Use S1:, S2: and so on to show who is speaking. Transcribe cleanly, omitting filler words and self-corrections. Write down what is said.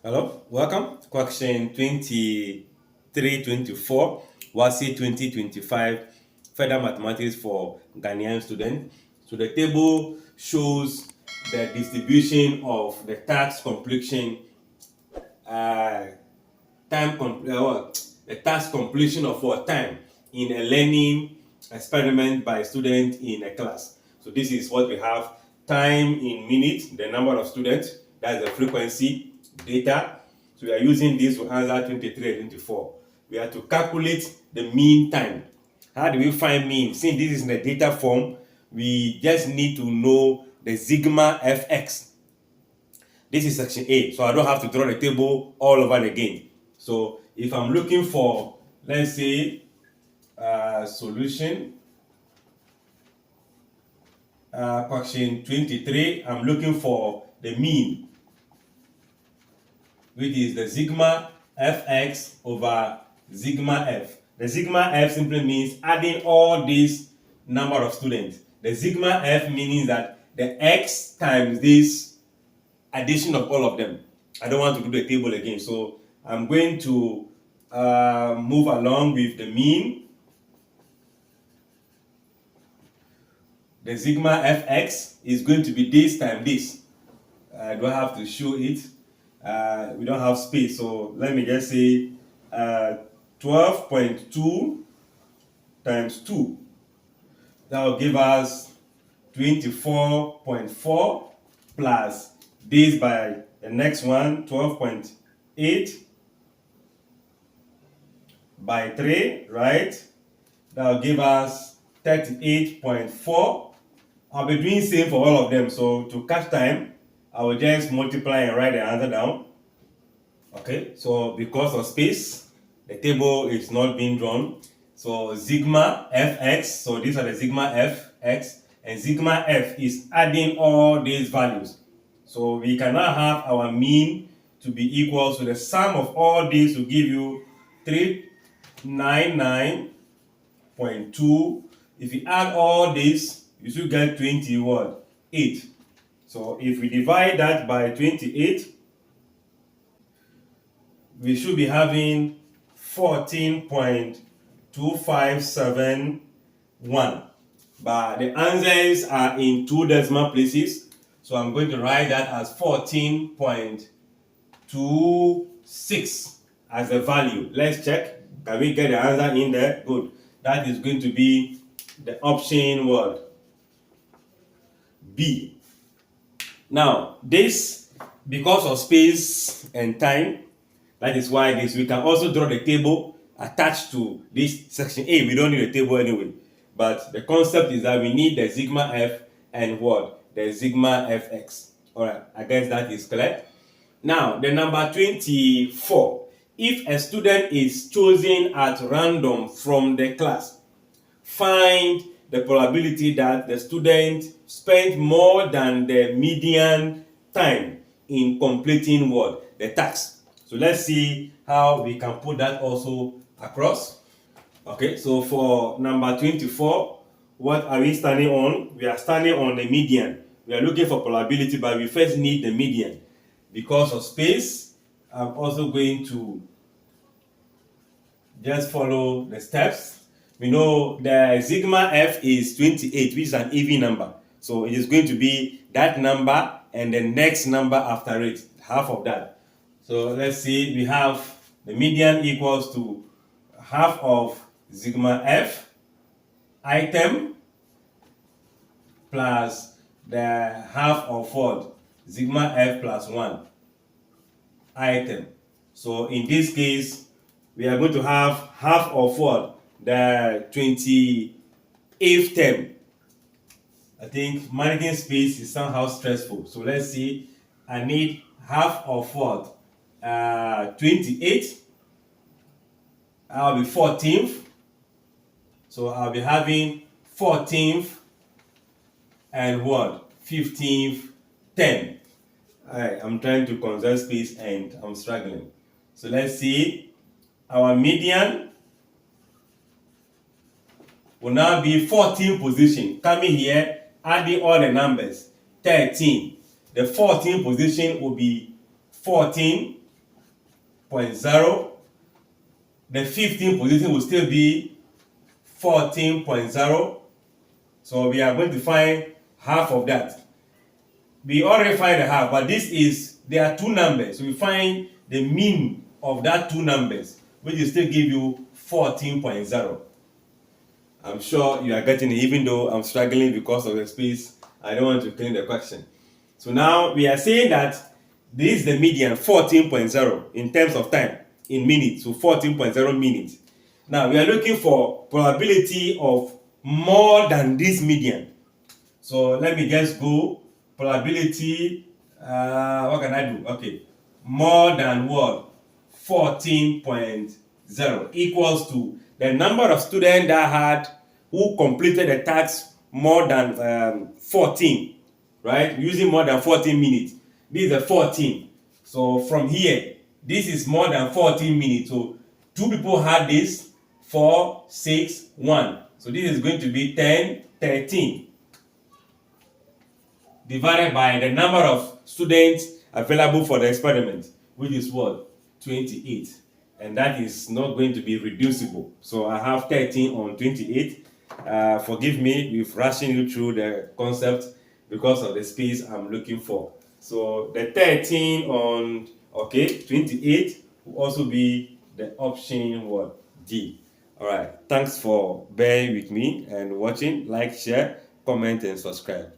S1: Hello, welcome to question 2324, WASSCE 2025, Further Mathematics for Ghanaian students. So the table shows the distribution of the task completion, uh, the task completion of what time in a learning experiment by student in a class. So this is what we have: time in minutes, the number of students, that's the frequency, data. So we are using this to answer 23 and 24. We have to calculate the mean time. How do we find mean? Since this is in the data form, we just need to know the sigma fx. This is section A, so I don't have to draw the table all over again. So if I'm looking for, let's say, solution, question 23, I'm looking for the mean, which is the sigma fx over sigma f. The sigma f simply means adding all these number of students. The sigma f meaning that the x times this addition of all of them. I don't want to do the table again, so I'm going to move along with the mean. The sigma fx is going to be this times this. I don't have to show it. We don't have space, so let me just say 12.2 times 2. That will give us 24.4 plus this by the next one, 12.8 by 3, right? That will give us 38.4. I'll be doing same for all of them. So to catch time, I will just multiply and write the answer down. Okay, so because of space, the table is not being drawn. So sigma fx, so these are the sigma fx, and sigma f is adding all these values. So we can now have our mean to be equal to the sum of all these to give you 399.2. If you add all this, you should get 8. So if we divide that by 28, we should be having 14.2571. But the answers are in 2 decimal places, so I'm going to write that as 14.26 as the value. Let's check. Can we get the answer in there? Good. That is going to be the option word B. Now, this, because of space and time, that is why this, we can also draw the table attached to this section A. We don't need a table anyway. But the concept is that we need the sigma f and what? The sigma fx. Alright, I guess that is clear. Now, the number 24. If a student is chosen at random from the class, find the probability that the student spent more than the median time in completing what? The task. So let's see how we can put that also across. Okay, so for number 24, what are we standing on? We are standing on the median. We are looking for probability, but we first need the median. Because of space, I'm also going to just follow the steps. We know the sigma f is 28, which is an even number. So it is going to be that number and the next number after it, half of that. So let's see, we have the median equals to half of sigma f item plus the half of what? Sigma f plus 1 item. So in this case, we are going to have half of what? The 28th term. I think managing space is somehow stressful. So let's see, I need half of what? 28. I'll be 14th. So I'll be having 14th and what? 15th, 10. Alright, I'm trying to conserve space and I'm struggling. So let's see. Our median will now be 14th position. Coming here, adding all the numbers. 13. The 14th position will be 14. 14.0. The 15th position will still be 14.0. So we are going to find half of that. We already find the half, but there are two numbers. So we find the mean of that two numbers, which will still give you 14.0. I'm sure you are getting it, even though I'm struggling because of the space. I don't want to clean the question. So now we are saying that this is the median, 14.0 in terms of time, in minutes, so 14.0 minutes. Now we are looking for probability of more than this median. So let me just go probability, what can I do? Okay, more than what? 14.0 equals to the number of students who completed the task more than 14, right? Using more than 14 minutes. This is a 14. So from here, this is more than 14 minutes. So two people had this, 4, 6, 1. So this is going to be 10, 13. Divided by the number of students available for the experiment, which is what? 28. And that is not going to be reducible. So I have 13 on 28. Forgive me with rushing you through the concept because of the space I'm looking for. So the 13 on 28 will also be the option what? D. Alright, thanks for bearing with me and watching. Like, share, comment, and subscribe.